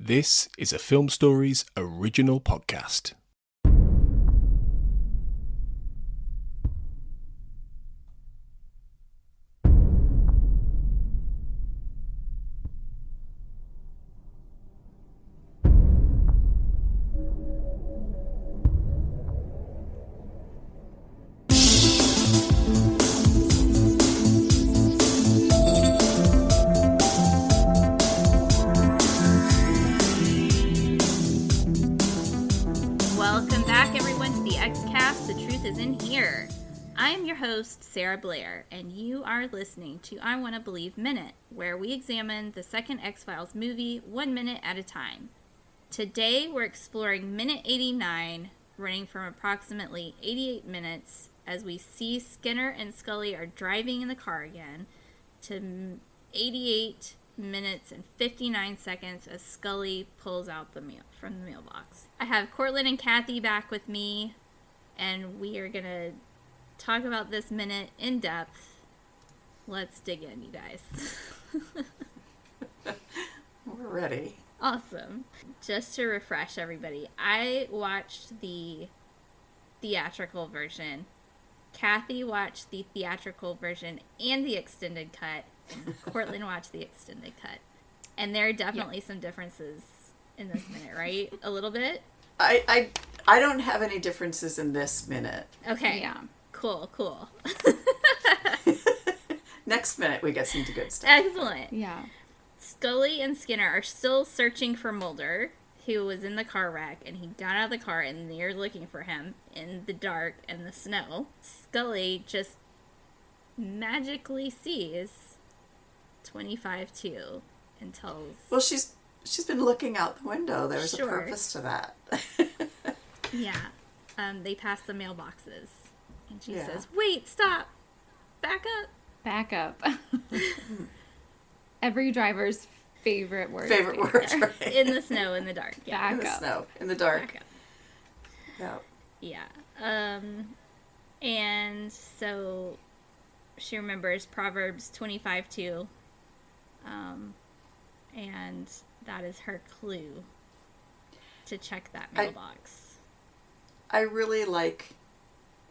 This is a Film Stories original podcast. Sarah Blair, and you are listening to I Want to Believe Minute, where we examine the second X-Files movie 1 minute at a time. Today we're exploring minute 89, running from approximately 88 minutes as we see Skinner and Scully are driving in the car again, to 88 minutes and 59 seconds as Scully pulls out the mail from the mailbox. I have Cortlan and Cathy back with me, and we are going to talk about this minute in depth. Let's dig in, you guys. We're ready. Awesome. Just to refresh everybody, I watched the theatrical version. Cathy watched the theatrical version and the extended cut. And Cortlan watched the extended cut. And there are definitely some differences in this minute, right? A little bit? I don't have any differences in this minute. Okay. Yeah. Cool. Next minute, we get some good stuff. Excellent. Yeah. Scully and Skinner are still searching for Mulder, who was in the car wreck, and he got out of the car, and they're looking for him in the dark and the snow. Scully just magically sees 25-2 and tells... Well, she's been looking out the window. There's a purpose to that. Yeah. They pass the mailboxes. And she says, wait, stop. Back up. Every driver's favorite word. Right? In the snow, in the dark. Yeah. In the snow, in the dark. Yeah. And so she remembers Proverbs 25:2. And that is her clue to check that mailbox. I really like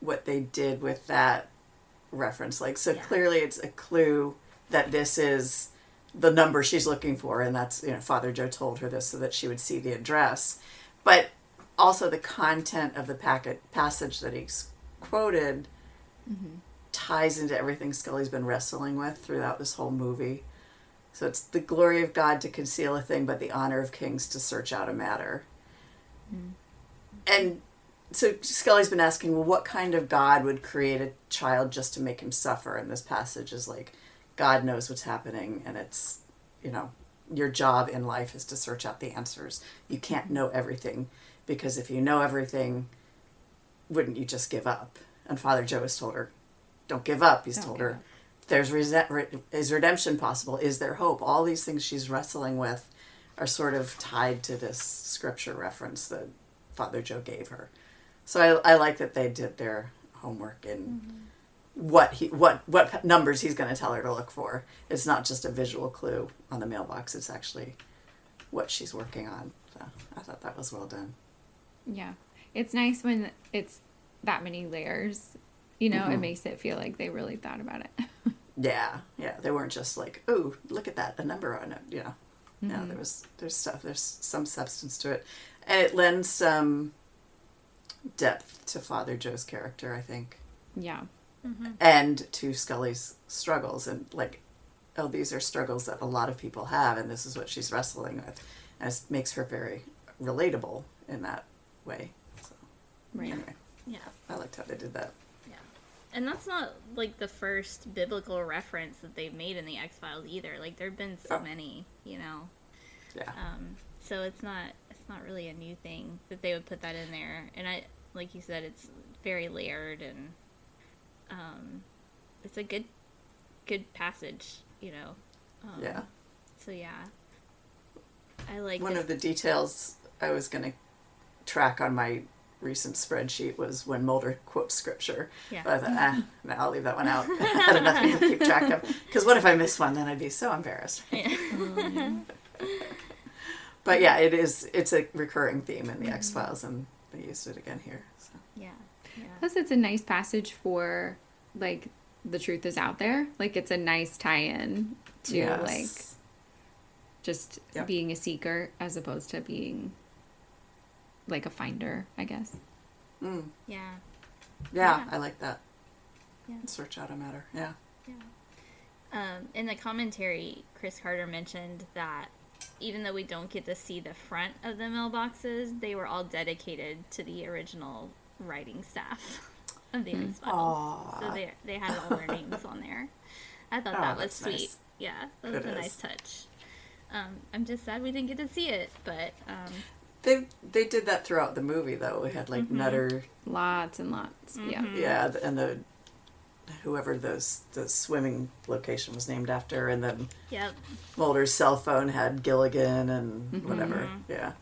what they did with that reference. Clearly it's a clue that this is the number she's looking for, and that's, Father Joe told her this so that she would see the address. But also the content of the passage that he's quoted ties into everything Scully's been wrestling with throughout this whole movie. So it's the glory of God to conceal a thing, but the honor of kings to search out a matter. And so Scully's been asking, well, what kind of God would create a child just to make him suffer? And this passage is like, God knows what's happening, and it's, your job in life is to search out the answers. You can't know everything, because if you know everything, wouldn't you just give up? And Father Joe has told her, don't give up. He's told her, is redemption possible? Is there hope? All these things she's wrestling with are sort of tied to this scripture reference that Father Joe gave her. So I like that they did their homework in what numbers he's going to tell her to look for. It's not just a visual clue on the mailbox. It's actually what she's working on. So I thought that was well done. Yeah. It's nice when it's that many layers. It makes it feel like they really thought about it. Yeah. They weren't just like, ooh, look at that, a number on it. Yeah, there's some substance to it. And it lends some depth to Father Joe's character, I think. Yeah. And to Scully's struggles. And these are struggles that a lot of people have, and this is what she's wrestling with. And it makes her very relatable in that way. So, right. Anyway, I liked how they did that. Yeah. And that's not, the first biblical reference that they've made in the X-Files either. There have been so many, Yeah. So it's not really a new thing that they would put that in there. And like you said, it's very layered, and it's a good passage, So I like one of the details I was going to track on my recent spreadsheet was when Mulder quotes scripture. Yeah. But I thought, no, I'll leave that one out. I had nothing to keep track of. Because what if I miss one? Then I'd be so embarrassed. Yeah. But yeah, it's a recurring theme in the X-Files, and they used it again here. So. Yeah. Plus, it's a nice passage for, like, the truth is out there. Like, it's a nice tie-in to, like, just being a seeker as opposed to being, like, a finder, I guess. Mm. Yeah, I like that. Yeah. Search out a matter. Yeah. In the commentary, Chris Carter mentioned that even though we don't get to see the front of the mailboxes, they were all dedicated to the original writing staff of the X-Files. So they had all their names on there. I thought that was sweet. Nice. Yeah, that was a nice touch. I'm just sad we didn't get to see it, but... They did that throughout the movie, though. We had, like, Nutter... Lots and lots, Yeah, and whoever the swimming location was named after, and then Mulder's cell phone had Gilligan and whatever. Yeah.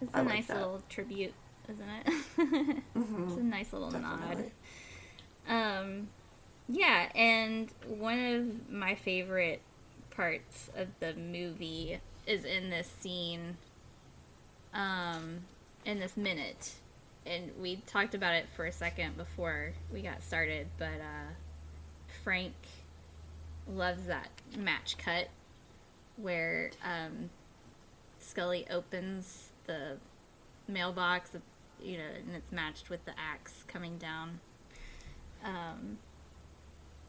It's a nice little tribute, isn't it? It's a nice little nod. Yeah, and one of my favorite parts of the movie is in this scene, in this minute. And we talked about it for a second before we got started, but Frank loves that match cut where Scully opens the mailbox, and it's matched with the axe coming down.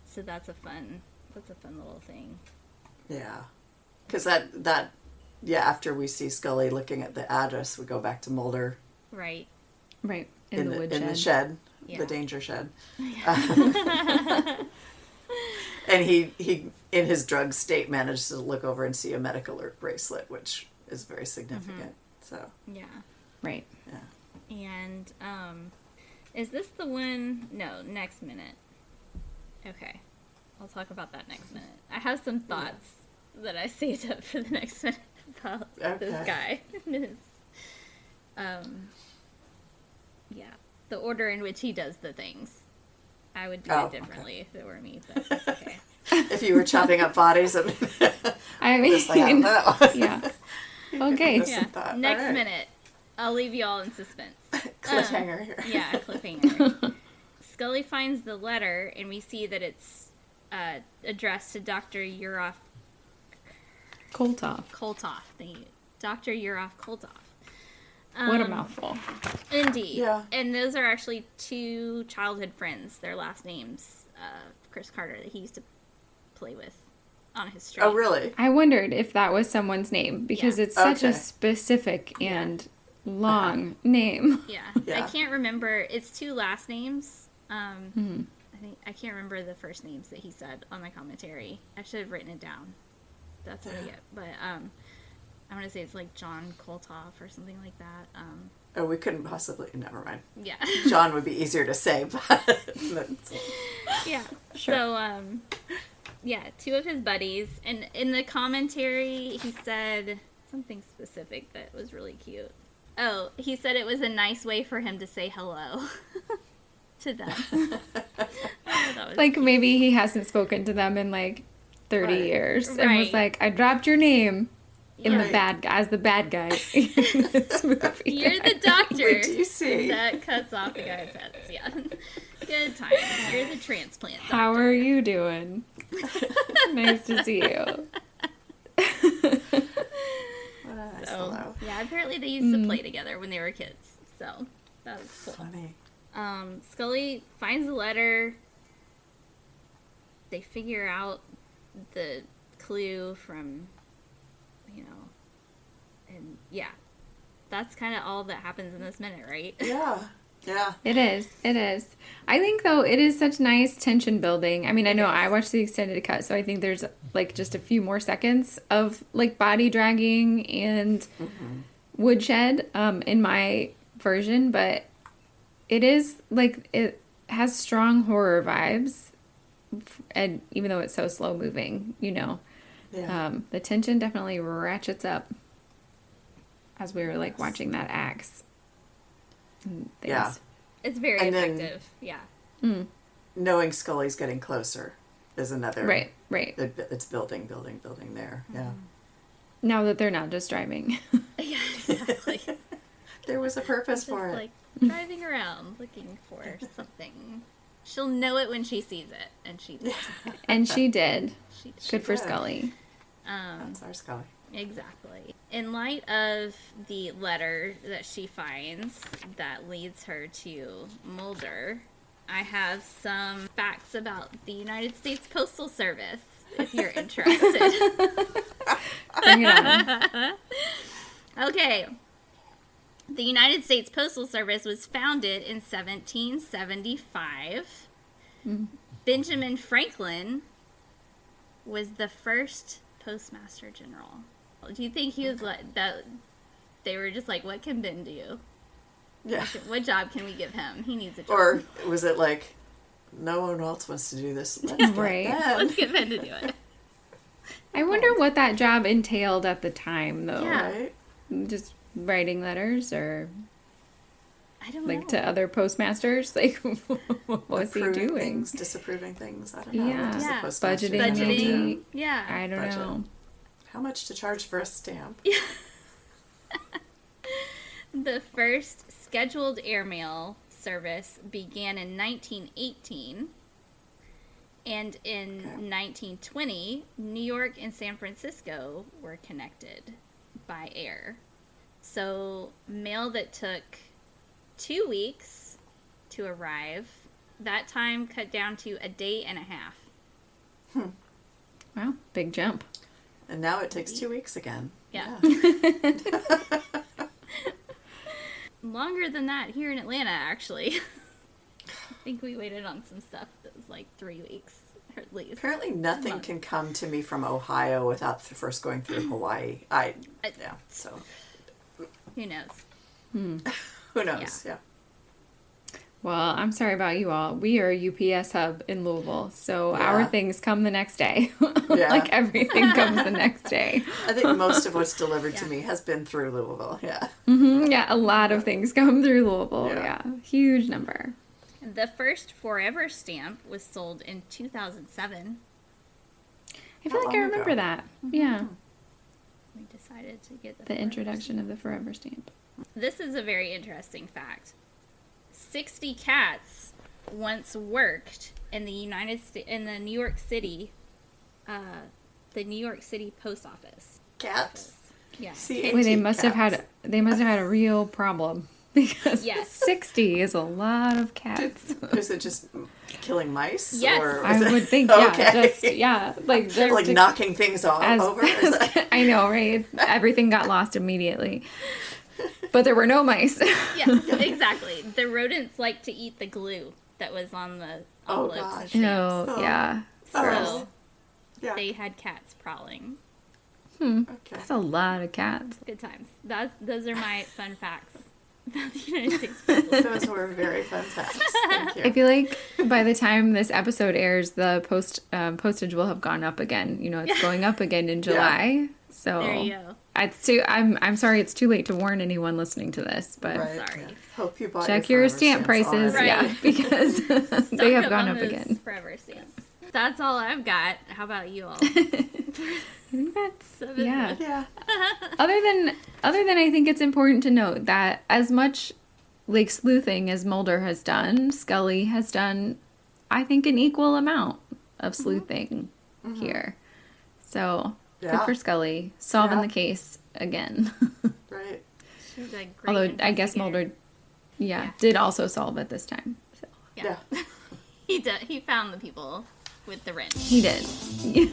So that's a fun little thing. Yeah, because after we see Scully looking at the address, we go back to Mulder. Right. In the shed, the danger shed. And he in his drug state managed to look over and see a medical alert bracelet, which is very significant. So right. Yeah. And is this the one? No, next minute. Okay, I'll talk about that next minute. I have some thoughts that I saved up for the next minute about this guy. The order in which he does the things. I would do it differently if it were me, but that's okay. If you were chopping up bodies, I mean, just like, I don't know. Yeah. Okay. Yeah. Next minute, I'll leave you all in suspense. Cliffhanger here. Yeah, cliffhanger. Scully finds the letter, and we see that it's addressed to Dr. Yuroff Koltov. Thank you. Dr. Yuroff Koltov. What a mouthful. Indeed. Yeah. And those are actually two childhood friends, their last names, Chris Carter, that he used to play with on his street. Oh, really? I wondered if that was someone's name, because it's such a specific and long name. Yeah. I can't remember. It's two last names. I can't remember the first names that he said on the commentary. I should have written it down. That's what I get. But, I want to say it's like John Koltov or something like that. We couldn't possibly. Never mind. Yeah. John would be easier to say, but. Yeah. Sure. So, two of his buddies. And in the commentary, he said something specific that was really cute. Oh, he said it was a nice way for him to say hello to them. Like maybe he hasn't spoken to them in like 30 years and was like, I dropped your name. In the as the bad guy in this movie. You're the doctor Do you see? that cuts off the guy's heads. Yeah. Good time. You're the transplant doctor. How are you doing? Nice to see you. Hello. Yeah, apparently they used to play together when they were kids. So that was cool. Funny. Scully finds the letter. They figure out the clue from... and that's kind of all that happens in this minute, right? Yeah. It is. I think, though, it is such nice tension building. I mean, I know I watched the extended cut, so I think there's, like, just a few more seconds of, like, body dragging and woodshed in my version, but it is, like, it has strong horror vibes, and even though it's so slow moving, the tension definitely ratchets up as we were like watching that axe. Yeah, it's very effective. Knowing Scully's getting closer is another right. It's building there. Yeah. Now that they're not just driving. Yeah, exactly. There was a purpose Just for it. like driving around looking for something. She'll know it when she sees it, and she did. And she did. She did. Good for did. Scully. That's our Scully. Exactly. In light of the letter that she finds that leads her to Mulder, I have some facts about the United States Postal Service, if you're interested. Bring it on. Okay. The United States Postal Service was founded in 1775. Benjamin Franklin was the first Postmaster General. Do you think he was like that? They were just like, what can Ben do? Yeah. What job can we give him? He needs a job. Or was it like, no one else wants to do this? Let's get Right. Ben. Let's get Ben to do it. I wonder what that job entailed at the time, though. Yeah. Right? Just writing letters or I don't like know. to other postmasters? Like, what was he Approving doing? things, disapproving things. I don't know. Yeah. What does the Yeah. postmaster Budgeting, general maybe. do? Yeah. I don't Budget. know. How much to charge for a stamp? The first scheduled airmail service began in 1918, and in 1920, New York and San Francisco were connected by air. So mail that took 2 weeks to arrive, that time cut down to a day and a half. Wow, big jump. And now it takes 2 weeks again. Yeah. Longer than that here in Atlanta, actually. I think we waited on some stuff that was like 3 weeks, or at least. Apparently nothing can come to me from Ohio without first going through Hawaii. Yeah, so Who knows? who knows? Yeah. Well, I'm sorry about you all. We are a UPS hub in Louisville, so our Yeah. things come the next day. Yeah. Like everything comes the next day. I think most of what's delivered to me has been through Louisville. Yeah. Yeah, a lot of things come through Louisville. Yeah. Yeah, huge number. The first Forever stamp was sold in 2007. I feel Not like I long remember ago. that. Yeah, We decided to get the Forever introduction of the Forever stamp. stamp. This is a very interesting fact. 60 cats once worked in the in the New York City, the New York City post office. Cats. Yeah. C-A-T, Wait, they must have cats. had a real problem because Yes. 60 is a lot of cats. Is it just killing mice? Yes. Or I is it- would think, like just like knocking things off over? Is that- I know, right? Everything got lost immediately, but there were no mice. Yeah, exactly. The rodents like to eat the glue that was on the Oh, envelopes and gosh. stamps. No, yeah, So Yeah. they had cats prowling. Okay. that's a lot of cats. Good times. Those are my fun facts about the United States Postal Service. Those were very fun facts. Thank you. I feel like by the time this episode airs, the postage will have gone up again. You know, it's going up again in July. So There you go. it's too. I'm sorry, it's too late to warn anyone listening to this, but Right. Sorry. Yeah. Hope you bought check your Forever stamp stamps prices, already. Right. yeah, because they Stock have gone on up those again. Forever stamps. That's all I've got. How about you all? I think that's yeah. Yeah. Other than I think it's important to note that as much like sleuthing as Mulder has done, Scully has done, I think, an equal amount of sleuthing here. So good Yeah. for Scully solving Yeah. the case again. Right. She's a great Although I guess investigator. Mulder, did also solve it this time. So Yeah. He did. He found the people with the wrench. he did.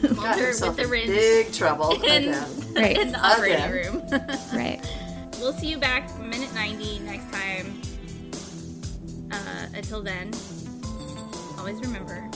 Got Mulder himself with the in wrench big trouble in, again. Right. in the operating Again. room. Right. We'll see you back minute 90 next time. Until then, always remember,